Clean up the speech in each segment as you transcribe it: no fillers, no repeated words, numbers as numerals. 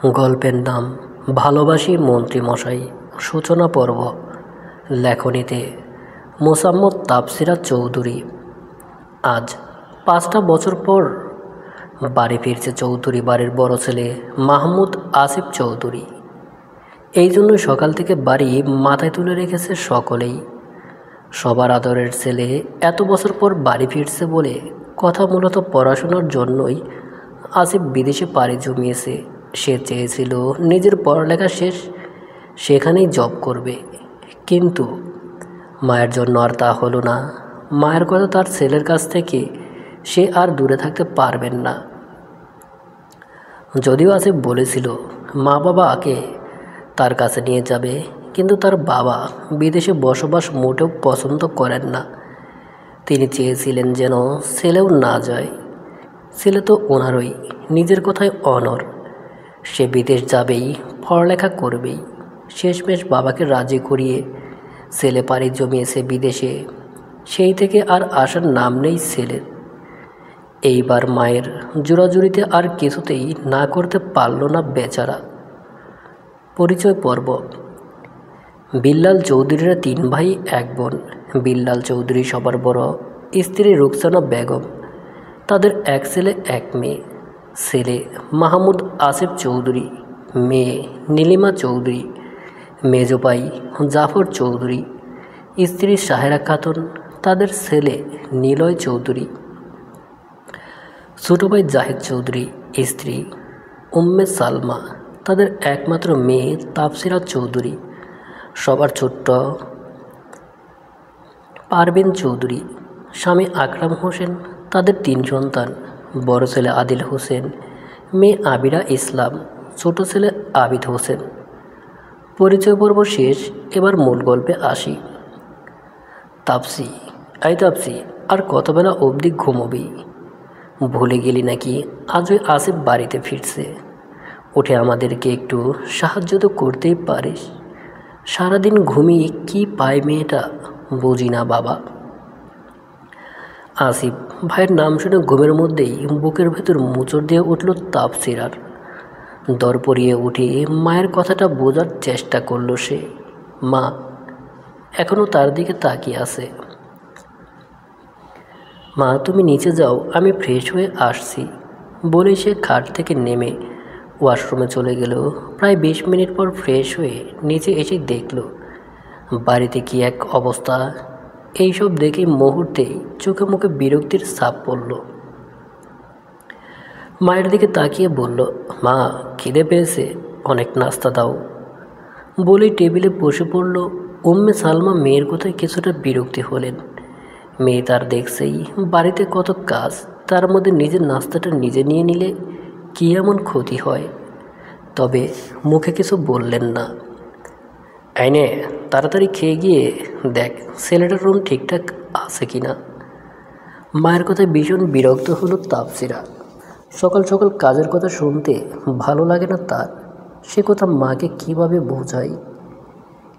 গল্পের নাম ভালোবাসি মন্ত্রীমশাই। সূচনা পর্ব। লেখনীতে মোসাম্মদ তাফসিরা চৌধুরী। আজ 5টা বছর পর বাড়ি ফিরছে চৌধুরী বাড়ির বড় ছেলে মাহমুদ আসিফ চৌধুরী। এই জন্য সকাল থেকে বাড়ি মাথায় তুলে রেখেছে সকলেই। সবার আদরের ছেলে এত বছর পর বাড়ি ফিরছে বলে কথা। মূলত পড়াশোনার জন্যই আসিফ বিদেশে পাড়ি জমিয়েছে। সে চেয়েছিল নিজের পড়ালেখা শেষ সেখানেই জব করবে, কিন্তু মায়ের জন্য আর তা হলো না। মায়ের কথা তার ছেলের কাছ থেকে সে আর দূরে থাকতে পারবেন না। যদিও আসিফ বলেছিল মা বাবাকে তার কাছে নিয়ে যাবে, কিন্তু তার বাবা বিদেশে বসবাস মোটেও পছন্দ করেন না। তিনি চেয়েছিলেন যেন ছেলেও না যায়। ছেলে তো ওনারই, নিজের কথায় অনড়। সে বিদেশ যাবেই, পড়ালেখা করবেই। শেষমেশ বাবাকে রাজি করিয়ে ছেলে পাড়ি জমিয়েছে বিদেশে। সেই থেকে আর আসার নাম নেই ছেলের। এইবার মায়ের জোরাজুরিতে আর কিছুতেই না করতে পারল না বেচারা। পরিচয় পর্ব। বিল্লাল চৌধুরীরা 3 ভাই 1 বোন। বিল্লাল চৌধুরী সবার বড়, স্ত্রী রুকসানা বেগম, তাদের 1 ছেলে 1 মেয়ে। ছেলে মাহমুদ আসিফ চৌধুরী, মেয়ে নীলিমা চৌধুরী, মেজ ভাই জাফর চৌধুরী, স্ত্রী সাহেরা খাতুন, তাদের ছেলে নিলয় চৌধুরী। ছোট ভাই জাহিদ চৌধুরী, স্ত্রী উম্মে সালমা, তাদের একমাত্র মেয়ে তাফসিরা চৌধুরী। সবার ছোট্ট পারভিন চৌধুরী, স্বামী আকরাম হোসেন, তাদের 3 সন্তান। বড় ছেলে আদিল হোসেন, মেয়ে আবিরা ইসলাম, ছোট ছেলে আবিদ হোসেন। পরিচয় পর্ব শেষ, এবার মূল গল্পে আসি। তাপসি, তাপসি, আর কতবেলা অবধি ঘুমোবি? ভুলে গেলি নাকি আজই আসিফ বাড়িতে ফিরছে? উঠে আমাদেরকে একটু সাহায্য তো করতেই পারিস। সারাদিন ঘুমিয়ে কি পায় মেয়েটা, বুঝি না বাবা। আসিফ ভাইয়ের নাম শুনে ঘুমের মধ্যেই বুকের ভেতর মোচড় দিয়ে উঠল তাফসিরার। দরপড়িয়ে উঠে মায়ের কথাটা বোঝার চেষ্টা করল সে। মা এখনও তার দিকে তাকিয়ে আছে। মা তুমি নিচে যাও, আমি ফ্রেশ হয়ে আসছি বলে সে খাট থেকে নেমে ওয়াশরুমে চলে গেল। প্রায় 20 মিনিট পর ফ্রেশ হয়ে নিচে এসে দেখল বাড়িতে কি এক অবস্থা। এইসব দেখে মুহূর্তেই চোখে মুখে বিরক্তির ছাপ পড়ল। মায়ের দিকে তাকিয়ে বলল, মা খিদে পেয়েছে, অনেক নাস্তা দাও বলেই টেবিলে বসে পড়ল। উম্মে সালমা মেয়ের কথায় কিছুটা বিরক্তি হলেন। মেয়ে তার দেখছেই বাড়িতে কত কাজ, তার মধ্যে নিজের নাস্তাটা নিজে নিয়ে নিলে কী এমন ক্ষতি হয়? তবে মুখে কিছু বললেন না। আইনে তাড়াতাড়ি খেয়ে গিয়ে দেখ ছেলেটার রুম ঠিকঠাক আছে কি না। মায়ের কথায় ভীষণ বিরক্ত হলো তাফসিরা। সকাল সকাল কাজের কথা শুনতে ভালো লাগে না তার। সে কথা মাকে কিভাবে বোঝায়?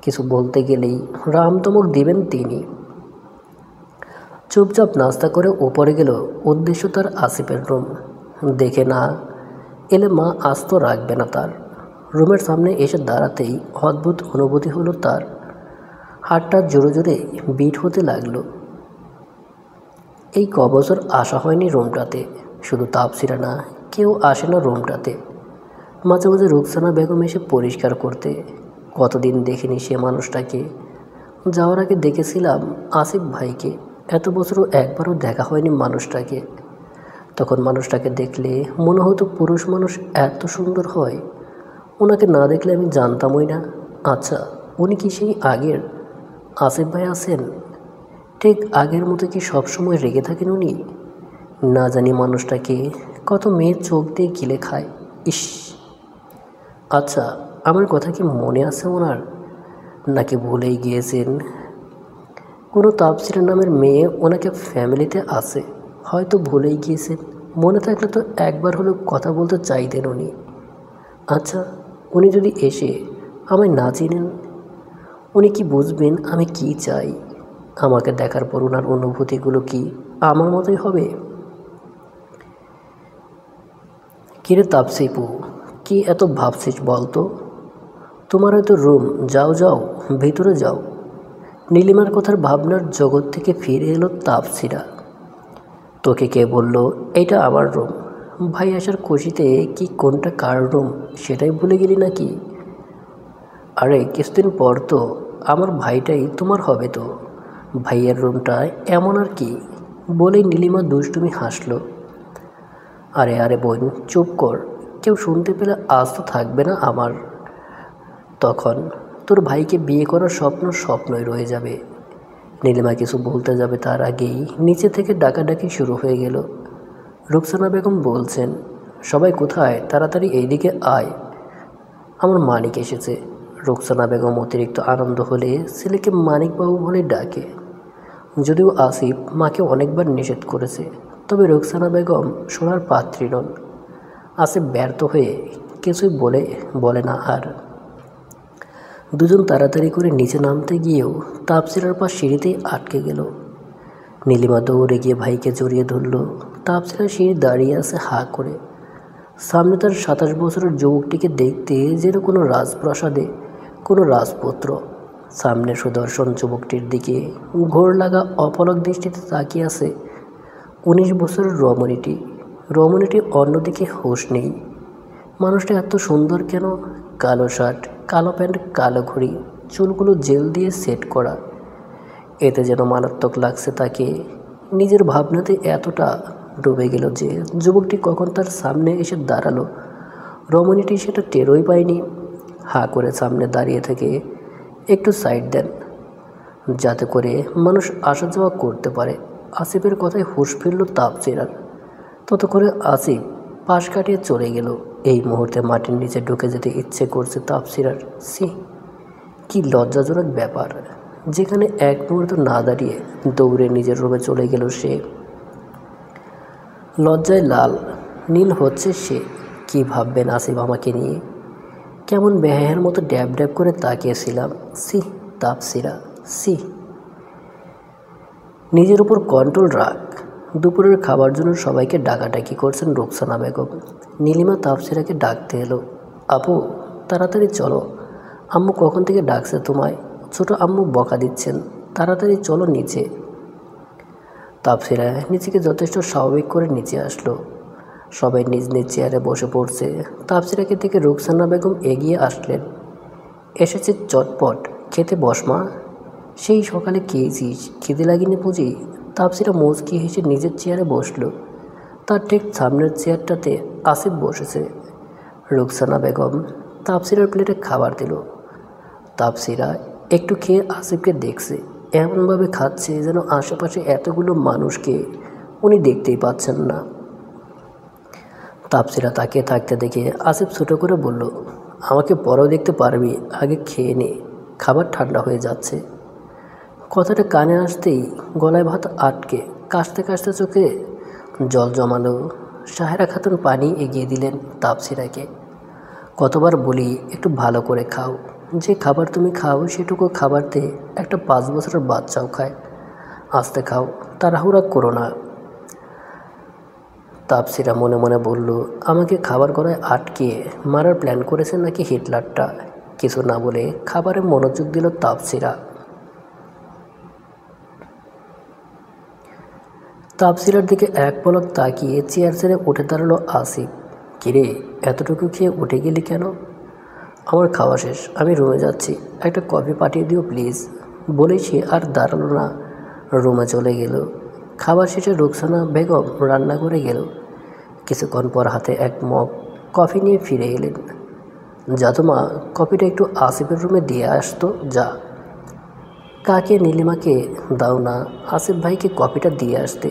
কিছু বলতে গেলেই রামতমক দিবেন তিনি। চুপচাপ নাস্তা করে উপরে গেল। উদ্দেশ্য তার আসিফের রুম। দেখে না এলে মা আস্ত রাখবে না তার। রুমের সামনে এসে দাঁড়াতেই অদ্ভুত অনুভূতি হলো তার। হাতটা জোরে জোরে বিট হতে লাগলো। এই কবছর আসা হয়নি রুমটাতে। শুধু তাফসিরা না, কেউ আসে না রুমটাতে। মাঝে মাঝে রুকসানা বেগম এসে পরিষ্কার করতে। কতদিন দেখিনি সে মানুষটাকে। যাওয়ার আগে দেখেছিলাম আসিফ ভাইকে, এত বছরও একবারও দেখা হয়নি মানুষটাকে। তখন মানুষটাকে দেখলে মনে হতো পুরুষ মানুষ এত সুন্দর হয়। ওনাকে না দেখলে আমি জানতামই না। আচ্ছা, উনি কি সেই আগের আসিফ ভাই আছেন? ঠিক আগের মতো কি সবসময় রেগে থাকেন উনি? না জানি মানুষটাকে কত মেয়ের চোখ দিয়ে গিলে খায়। ইস, আচ্ছা আমার কথা কি মনে আছে ওনার, নাকি ভুলেই গিয়েছেন? কোনো তাফসিরা নামের মেয়ে ওনাকে ফ্যামিলিতে আছে, হয়তো ভুলেই গিয়েছেন। মনে থাকলে তো একবার হলেও কথা বলতে চাইতেন উনি। আচ্ছা, উনি যদি এসে আমায় না চিনেন, উনি কি বুঝবেন আমি কি চাই? আমাকে দেখার পর ওনার অনুভূতিগুলো কি আমার মতোই হবে? কিরে তাপসিপু, কি এত ভাবছিস বল তো? তোমার হয়তো রুম, যাও যাও, ভিতরে যাও। নীলিমার কথার ভাবনার জগৎ থেকে ফিরে এলো তাপসিরা। তোকে কে বলল এইটা আমার রুম? ভাই আসার খুশিতে কি কোনটা কার রুম সেটাই ভুলে গেলি নাকি? আরে কিছুদিন পর তো আমার ভাইটাই তোমার হবে তো। ভাইয়ের রুমটা এমন আর কি? বলেই নীলিমা দুষ্টুমি হাসল। আরে আরে বোন, চুপ কর। কেউ শুনতে পেলে আজ তো থাকবে না আমার। তখন তোর ভাইকে বিয়ে করার স্বপ্ন স্বপ্নই রয়ে যাবে। নীলিমা কিছু বলতে যাবে তার আগেই নিচে থেকে ডাকাডাকি শুরু হয়ে গেল। রুকসানা বেগম বলছেন, সবাই কোথায়? তাড়াতাড়ি এইদিকে আয়, আমার মানিক এসেছে। রুকসানা বেগম অতিরিক্ত আনন্দ হলে ছেলেকে মানিকবাবু বলে ডাকে। যদিও আসিফ মাকে অনেকবার নিষেধ করেছে, তবে রুকসানা বেগম শোনার পাত্রী নন। আসিফ ব্যর্থ হয়ে কিছুই বলে না আর। দুজন তাড়াতাড়ি করে নিচে নামতে গিয়েও তাপসিরার পা সিঁড়িতেই আটকে গেল। নীলিমা দৌড়ে গিয়ে ভাইকে জড়িয়ে ধরল। তাপসিরা সিঁড়ি দাঁড়িয়ে আছে হা করে। সামনে তার 27 বছরের যুবকটিকে দেখতে যেন কোনো রাজপ্রাসাদে কোনো রাজপুত্র। সামনে সুদর্শন যুবকটির দিকে ঘোর লাগা অপলক দৃষ্টিতে তাকিয়ে আছে 19 বছরের রমণীটি। রমণীটি অন্যদিকে হুঁশ নেই। মানুষটা এত সুন্দর কেন? কালো শার্ট, কালো প্যান্ট, কালো ঘড়ি, চুলগুলো জেল দিয়ে সেট করা। এতে যেন মারাত্মক লাগছে তাকে। নিজের ভাবনাতে এতটা ডুবে গেল যে যুবকটি কখন তার সামনে এসে দাঁড়ালো রমণীটি সেটা টেরই পায়নি। হা করে সামনে দাঁড়িয়ে থেকে একটু সাইড দেন, যাতে করে মানুষ আসা যাওয়া করতে পারে। আসিফের কথায় হুঁশ ফিরল তাপসিরার। ততক্ষণে আসিফ পাশ কাটিয়ে চলে গেল। এই মুহূর্তে মাটির নিচে ঢুকে যেতে ইচ্ছে করছে তাপসিরার। সি, কি লজ্জাজনক ব্যাপার! যেখানে এক মুহূর্ত না দাঁড়িয়ে দৌড়ে নিজের রুমে চলে গেল সে। লজ্জায় লাল নীল হচ্ছে সে। কি ভাববেন আসিফ আমাকে নিয়ে? কেমন বেহায়ের মতো ড্যাব ড্যাব করে তাকিয়েছিলাম। C তাপসিরা, C. নিজের উপর কন্ট্রোল রাখ। দুপুরের খাবার জন্য সবাইকে ডাকাডাকি করছেন রুকসানা বেগম। নীলিমা তাপসিরাকে ডাকতে এলো। আপু, তাড়াতাড়ি চলো, আম্মু কখন থেকে ডাকছে তোমায়। ছোট আম্মু বকা দিচ্ছেন, তাড়াতাড়ি চলো নিচে। তাপসিরা নিজেকে যথেষ্ট স্বাভাবিক করে নিচে আসলো। সবাই নিজ নিজ চেয়ারে বসে পড়ছে। তাপসিরাকে দেখে রুকসানা বেগম এগিয়ে আসলেন। এসেছে চটপট, খেতে বস মা। সেই সকালে খেয়েছিস, খিদে লাগেনি বুঝি? তাপসিরা মুচকি হেসে নিজের চেয়ারে বসলো। তার ঠিক সামনের চেয়ারটাতে আসিফ বসেছে। রুকসানা বেগম তাপসিরার প্লেটে খাবার দিল। তাপসিরা একটু খেয়ে আসিফকে দেখছে। এমনভাবে খাচ্ছে যেন আশেপাশে এতগুলো মানুষকে উনি দেখতেই পাচ্ছেন না। তাপসিরা তাকিয়ে থাকতে দেখে আসিফ ছোটো করে বলল, আমাকে পরেও দেখতে পারবি, আগে খেয়ে নে, খাবার ঠান্ডা হয়ে যাচ্ছে। কথাটা কানে আসতেই গলায় ভাত আটকে কাশতে কাশতে চোখে জল জমালো। সাহেরা খাতুন পানি এগিয়ে দিলেন তাপসিরাকে। কতবার বলি একটু ভালো করে খাও, যে খাবার তুমি খাও সেটুকু খাবারতে একটা 5 বছরের বাচ্চাও খায়। আস্তে খাও, তাড়াহুড়া করো না। তাপসিরা মনে মনে বলল, আমাকে খাবার গলায় আটকে মারার প্ল্যান করেছে নাকি হিটলারটা? কিছু না বলে খাবারে মনোযোগ দিল তাপসিরা। তাপসিরার দিকে এক পলক তাকিয়ে চেয়ার ছেড়ে উঠে দাঁড়ালো আসিফ। কিরে, এতটুকু খেয়ে উঠে গেলি কেন? আমার খাওয়া শেষ, আমি রুমে যাচ্ছি, একটা কফি পাঠিয়ে দিও প্লিজ। বলেই সে আর দাঁড়ালো না, রুমে চলে গেল। খাবার শেষে রুকসানা বেগম রান্না করে গেল। কিছুক্ষণ পর হাতে এক মগ কফি নিয়ে ফিরে এলেন। যাতো মা, কফিটা একটু আসিফের রুমে দিয়ে আসতো, যা। কাকে নীলিমাকে দাও না আসিফ ভাইকে কফিটা দিয়ে আসতে।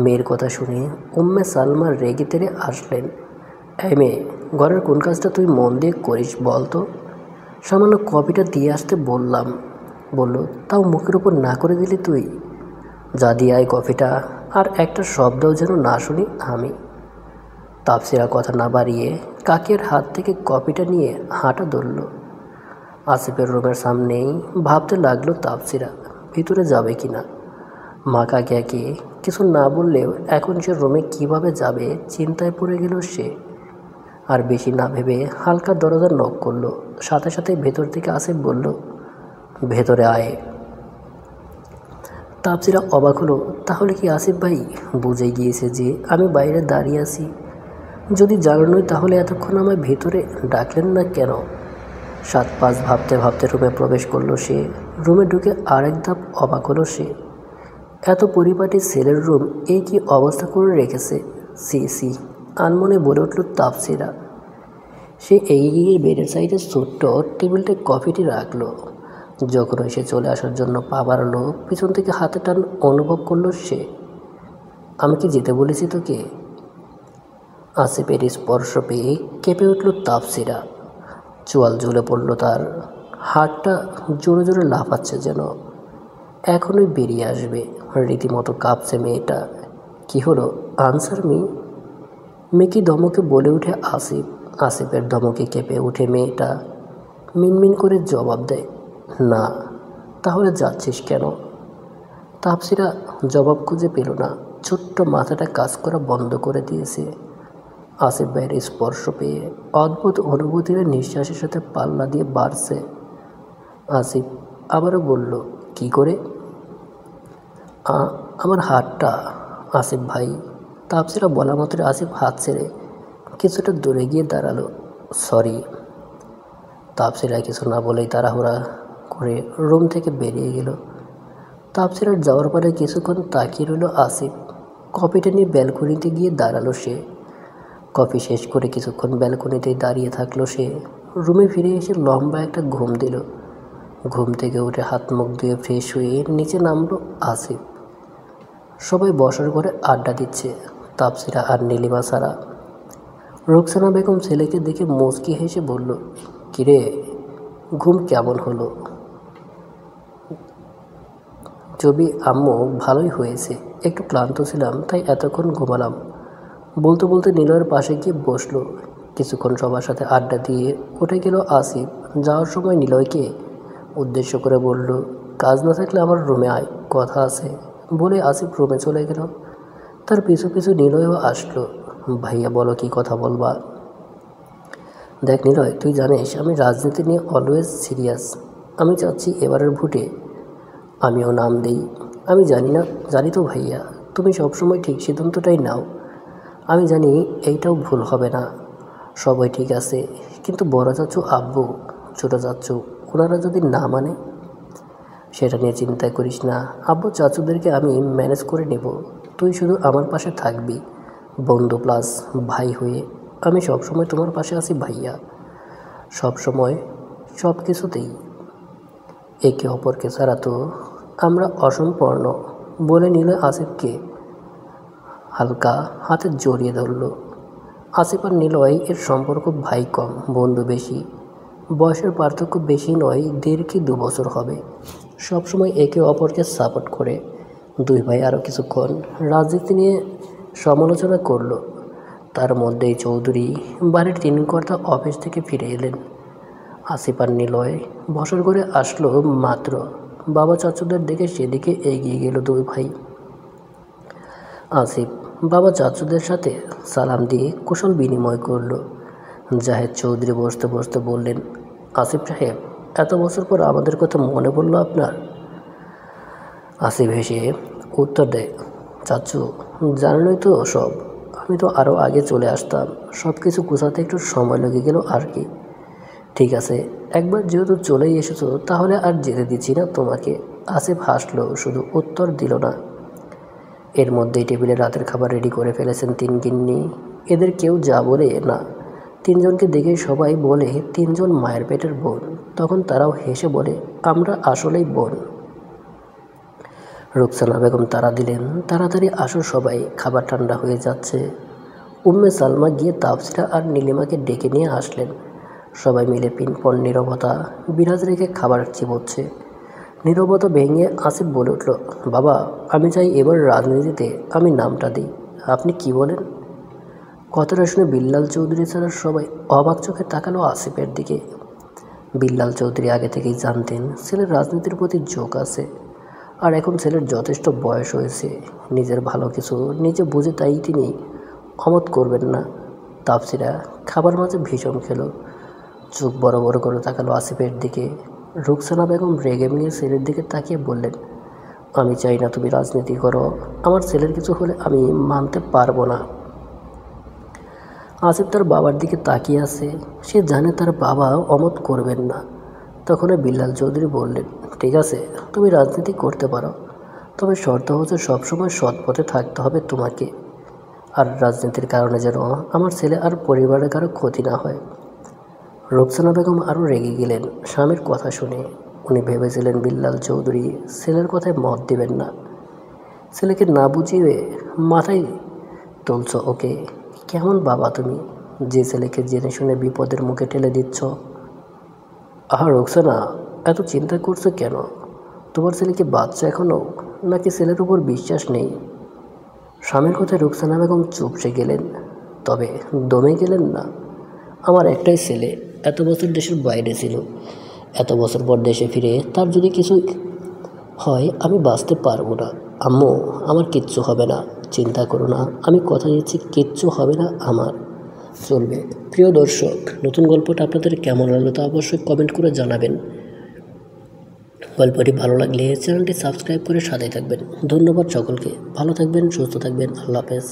মেয়ের কথা শুনে উম্মে সালমা রেগে তেড়ে আসলেন। এই মেয়ে, ঘরের কোন কাজটা তুই মন দিয়ে করিস বল তো? সামান্য কফিটা দিয়ে আসতে বললাম, বললো, তাও মুখের উপর না করে দিলি তুই। যা দিয়ে আয় কফিটা, আর একটা শব্দও যেন না শুনি আমি। তাপসিরা কথা না বাড়িয়ে কাকের হাত থেকে কফিটা নিয়ে হাঁটা ধরল। আসিফের রুমের সামনেই ভাবতে লাগলো তাপসিরা ভিতরে যাবে কি না। মা কাকিয়াকে কিছু না বললেও এখন সে রুমে কিভাবে যাবে চিন্তায় পড়ে গেল সে। আর বেশি না ভেবে হালকা দরজার নক করলো। সাথে সাথে ভেতর থেকে আসিফ বলল, ভেতরে আয়। তাপসিরা অবাক হলো, তাহলে কি আসিফ ভাই বুঝে গিয়েছে যে আমি বাইরে দাঁড়িয়ে আছি? যদি জানানোই তাহলে এতক্ষণ আমায় ভেতরে ডাকলেন না কেন? 7-5 ভাবতে ভাবতে রুমে প্রবেশ করলো সে। রুমে ঢুকে আরেক ধাপ অবাক হলো সে। এত পরিপাটি ছেলের রুম এই কি অবস্থা করে রেখেছে! সি সি, আনমনে বলে উঠল তাপসিরা। সে এগিয়ে গিয়ে বেডের সাইডে ছোট্ট টেবিলটায় কফিটি রাখলো। যখন সে চলে আসার জন্য পা বাড়ালো, পিছন থেকে হাতে টান অনুভব করলো সে। আমি কি যেতে বলেছি তোকে? আসিফের স্পর্শ পেয়ে কেঁপে উঠল তাপসিরা। চোয়াল ঝুলে পড়ল তার। হাতটা জোরে জোরে লাফাচ্ছে যেন এখনই বেরিয়ে আসবে। রীতিমতো কাঁপছে মেয়েটা। কি হলো? Answer me. মেকি ধমকে বলে উঠে আসিফ। আসিফের ধমকে কেঁপে উঠে মেয়েটা মিনমিন করে জবাব দেয়, না। তাহলে যাচ্ছিস কেন? তাপসিরা জবাব খুঁজে পেল না। ছোট্ট মাথাটা কাজ করা বন্ধ করে দিয়েছে। আসিফ ভাইয়ের স্পর্শ পেয়ে অদ্ভুত অনুভূতির নিঃশ্বাসের সাথে পাল্লা দিয়ে বাড়ছে। আসিফ আবারও বলল, কি করে? আমার হাতটা। আসিফ ভাই। তাপসিরা বলা মাত্র আসিফ হাত ছেড়ে কিছুটা দূরে গিয়ে দাঁড়ালো। সরি। তাপসিরা কিছু না বলেই তাড়াহুড়া করে রুম থেকে বেরিয়ে গেল। তাপসিরার যাওয়ার পরে কিছুক্ষণ তাকিয়ে রইল আসিফ। কফিটা নিয়ে ব্যালকনিতে গিয়ে দাঁড়ালো সে। কফি শেষ করে কিছুক্ষণ ব্যালকনিতেই দাঁড়িয়ে থাকলো সে। রুমে ফিরে এসে লম্বা একটা ঘুম দিল। ঘুম থেকে উঠে হাত মুখ ধুয়ে ফ্রেশ হয়ে নিচে নামলো আসিফ। সবাই বসার ঘরে আড্ডা দিচ্ছে, তাপসিরা আর নীলিমা ছাড়া। রুকসানা বেগম ছেলেকে দেখে মুচকি হেসে বলল, কিরে, ঘুম কেমন হলো? ছবি আম্মু, ভালোই হয়েছে। একটু ক্লান্ত ছিলাম তাই এতক্ষণ ঘুমালাম। বলতে বলতে নিলয়ের পাশে গিয়ে বসলো। কিছুক্ষণ সবার সাথে আড্ডা দিয়ে উঠে গেল আসিফ। যাওয়ার সময় নিলয়কে উদ্দেশ্য করে বলল, কাজ না থাকলে আমার রুমে আয়, কথা আছে। বলে আসিফ রুমে চলে গেল। তার পিছু পিছু নিলয়ও আসলো। ভাইয়া বলো, কি কথা বলবা? দেখ নিলয়, তুই জানিস আমি রাজনীতি নিয়ে অলওয়েজ সিরিয়াস। আমি চাচ্ছি এবারের ভোটে আমিও নাম দিই। আমি জানি তো ভাইয়া, তুমি সবসময় ঠিক সিদ্ধান্তটাই নাও। আমি জানি এইটাও ভুল হবে না। সবাই ঠিক আছে, কিন্তু বড় চাচু, আব্বু, ছোটো চাচু, ওনারা যদি না মানে? সেটা নিয়ে চিন্তা করিস না। আব্বু চাচুদেরকে আমি ম্যানেজ করে নেব। তুই শুধু আমার পাশে থাকবি, বন্ধু প্লাস ভাই হয়ে। আমি সবসময় তোমার পাশে আছি ভাইয়া, সবসময়, সব কিছুতেই। একে অপরকে ছাড়া তো আমরা অসম্পূর্ণ। বলে নিল আসিফকে হালকা হাতে জড়িয়ে ধরল। আসিফ আর নিলয় এর সম্পর্ক ভাই কম, বন্ধু বেশি। বয়সের পার্থক্য বেশি নয়, 1.5 কি 2 বছর হবে। সবসময় একে অপরকে সাপোর্ট করে। দুই ভাই আরও কিছুক্ষণ রাজনীতি নিয়ে সমালোচনা করল। তার মধ্যেই চৌধুরী বাড়ির 3 কর্তা অফিস থেকে ফিরে এলেন। আসিফ আর নিলয় বসার ঘরে আসলো মাত্র, বাবা চাচুদের দেখে সেদিকে এগিয়ে গেল দুই ভাই। আসিফ বাবা চাচুদের সাথে সালাম দিয়ে কুশল বিনিময় করল। জাহেদ চৌধুরী বসতে বসতে বললেন, আসিফ সাহেব, এত বছর পর আমাদের কথা মনে পড়ল আপনার? আসিফ হেসে উত্তর দেয়, চাচু, জানেনই তো সব। আমি তো আরও আগে চলে আসতাম। সব কিছু গুছাতে একটু সময় লেগে গেল আর কি। ঠিক আছে, একবার যেহেতু চলেই এসেছো তাহলে আর যেতে দিচ্ছি না তোমাকে। আসিফ হাসলো, শুধু উত্তর দিল না। এর মধ্যেই টেবিলে রাতের খাবার রেডি করে ফেলেছেন 3 গিন্নি। এদের কেউ যা বলে না। 3 জনকে দেখেই সবাই বলে 3 জন মায়ের পেটের বোন। তখন তারাও হেসে বলে, আমরা আসলেই বোন। রুকসানা বেগম তারা দিলেন, তাড়াতাড়ি আসো সবাই, খাবার ঠান্ডা হয়ে যাচ্ছে। উম্মে সালমা গিয়ে তাফসিরা আর নীলিমাকে ডেকে নিয়ে আসলেন। সবাই মিলে পিনপন নীরবতা বিরাজ রেখে খাবার চিবোচ্ছে। নীরবতা ভেঙে আসিফ বলে উঠল, বাবা, আমি চাই এবার রাজনীতিতে আমি নামটা দিই। আপনি কি বলেন? কথাটা শুনে বিল্লাল চৌধুরী ছাড়া সবাই অবাক চোখে তাকালো আসিফের দিকে। বিল্লাল চৌধুরী আগে থেকেই জানতেন ছেলের রাজনীতির প্রতি ঝোঁক আছে। আর এখন ছেলের যথেষ্ট বয়স হয়েছে, নিজের ভালো কিছু নিজে বুঝে, তাই তিনি অমত করবেন না। তাপসিরা খাবার মাঝে ভীষণ খেলো। চোখ বড় বড় করে তাকালো আসিফের দিকে। রুকসানা বেগম রেগে মেগে ছেলের দিকে তাকিয়ে বললেন, আমি চাই না তুমি রাজনীতি করো, আমার ছেলের কিছু হলে আমি মানতে পারবো না। আসিফ তার বাবার দিকে তাকিয়ে আছে। সে জানে তার বাবা অমত করবেন না। তখন বিল্লাল চৌধুরী বললেন, ঠিক আছে, তুমি রাজনীতি করতে পারো, তবে শর্ত হচ্ছে সবসময় সৎ পথে থাকতে হবে তোমাকে। আর রাজনীতির কারণে যেন আমার ছেলে আর পরিবারের কারো ক্ষতি না হয়। রুকসানা বেগম আরও রেগে গেলেন স্বামীর কথা শুনে। উনি ভেবেছিলেন বিল্লাল চৌধুরী ছেলের কথায় মত দেবেন না। ছেলেকে না বুঝিয়ে মাথায় তুলছ ওকে। কেমন বাবা তুমি, যে ছেলেকে জেনে শুনে বিপদের মুখে ঠেলে দিচ্ছ? রুকসানা, এত চিন্তা করছো কেন? তোমার ছেলে কি বাচ্চা এখনও, নাকি ছেলের উপর বিশ্বাস নেই? স্বামীর কথায় রুকসানা বেগম চুপসে গেলেন, তবে দমে গেলেন না। আমার একটাই ছেলে, এত বছর দেশের বাইরে ছিল, এত বছর পর দেশে ফিরে তার যদি কিছু হয় আমি বাঁচতে পারবো না। আম্মু, আমার কিচ্ছু হবে না, চিন্তা করো না, আমি কথা দিচ্ছি কিচ্ছু হবে না আমার। চলবে। প্রিয় দর্শক, নতুন গল্পটা আপনাদের কেমন লাগলো তা অবশ্যই কমেন্ট করে জানাবেন। গল্পটি ভালো লাগলে চ্যানেলটি সাবস্ক্রাইব করে সাথে থাকবেন। ধন্যবাদ সকলকে। ভালো থাকবেন, সুস্থ থাকবেন। আল্লাহ হাফেজ।